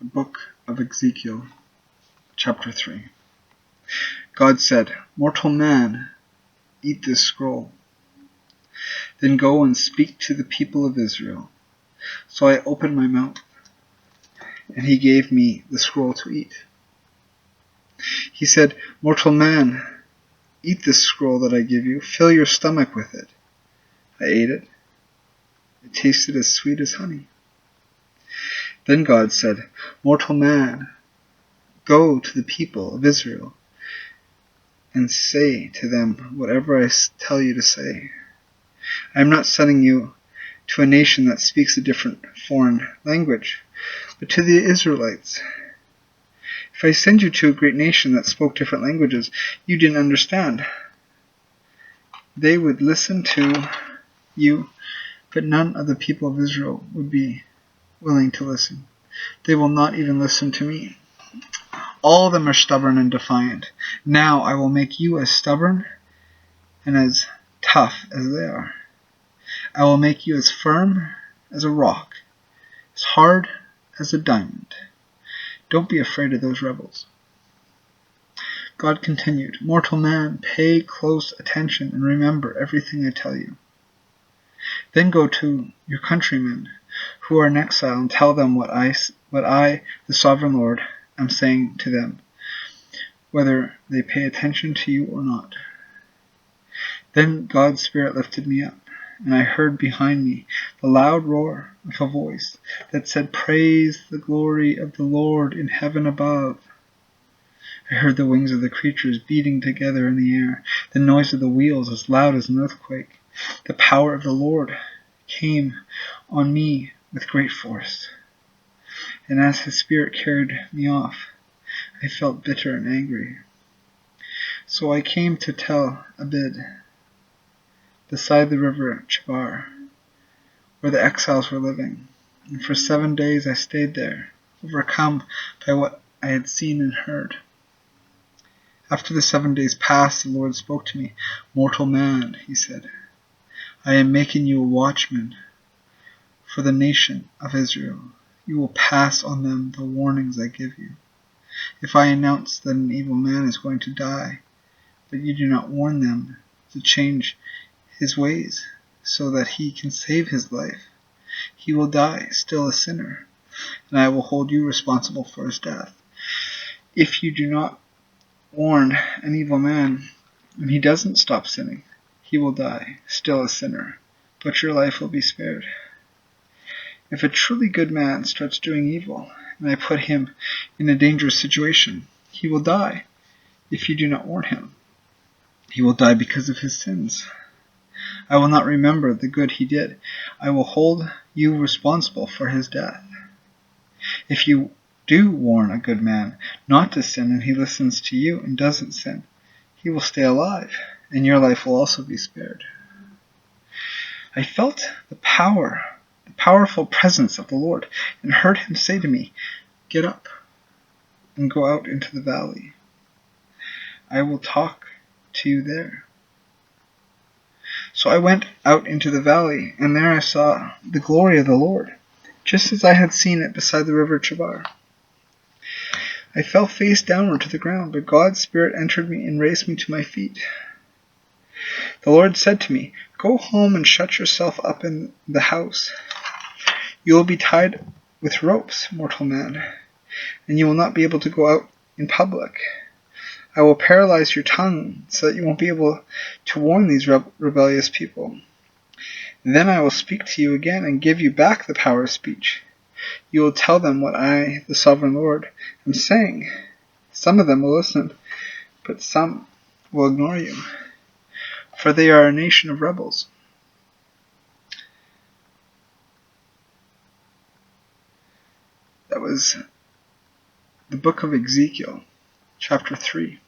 The book of Ezekiel, chapter 3. God said, "Mortal man, eat this scroll. Then go and speak to the people of Israel." So I opened my mouth, and he gave me the scroll to eat. He said, "Mortal man, eat this scroll that I give you. Fill your stomach with it." I ate it. It tasted as sweet as honey. Then God said, "Mortal man, go to the people of Israel and say to them whatever I tell you to say. I am not sending you to a nation that speaks a different foreign language, but to the Israelites. If I send you to a great nation that spoke different languages you didn't understand, they would listen to you, but none of the people of Israel would be willing to listen. They will not even listen to me. All of them are stubborn and defiant. Now I will make you as stubborn and as tough as they are. I will make you as firm as a rock, as hard as a diamond. Don't be afraid of those rebels." God continued, "Mortal man, pay close attention and remember everything I tell you. Then go to your countrymen who are in exile and tell them what I, the sovereign Lord, am saying to them, whether they pay attention to you or not." Then God's Spirit lifted me up, and I heard behind me the loud roar of a voice that said, "Praise the glory of the Lord in heaven above." I heard the wings of the creatures beating together in the air, the noise of the wheels as loud as an earthquake. The power of the Lord came on me with great force, and as his Spirit carried me off, I felt bitter and angry. So I came to Tel Abib, beside the river Chebar, where the exiles were living, and for 7 days I stayed there, overcome by what I had seen and heard. After the 7 days passed, the Lord spoke to me. "Mortal man," he said, "I am making you a watchman for the nation of Israel. You will pass on them the warnings I give you. If I announce that an evil man is going to die, but you do not warn them to change his ways so that he can save his life, he will die still a sinner, and I will hold you responsible for his death. If you do not warn an evil man and he doesn't stop sinning, he will die still a sinner, but your life will be spared. If a truly good man starts doing evil, and I put him in a dangerous situation, he will die if you do not warn him. He will die because of his sins. I will not remember the good he did. I will hold you responsible for his death. If you do warn a good man not to sin and he listens to you and doesn't sin, he will stay alive, and your life will also be spared." I felt the powerful presence of the Lord, and heard him say to me, "Get up and go out into the valley. I will talk to you there." So I went out into the valley, and there I saw the glory of the Lord, just as I had seen it beside the river Chebar. I fell face downward to the ground, but God's Spirit entered me and raised me to my feet. The Lord said to me, "Go home and shut yourself up in the house. You will be tied with ropes, mortal man, and you will not be able to go out in public. I will paralyze your tongue so that you won't be able to warn these rebellious people. Then I will speak to you again and give you back the power of speech. You will tell them what I, the sovereign Lord, am saying. Some of them will listen, but some will ignore you, for they are a nation of rebels." That was the book of Ezekiel, chapter 3.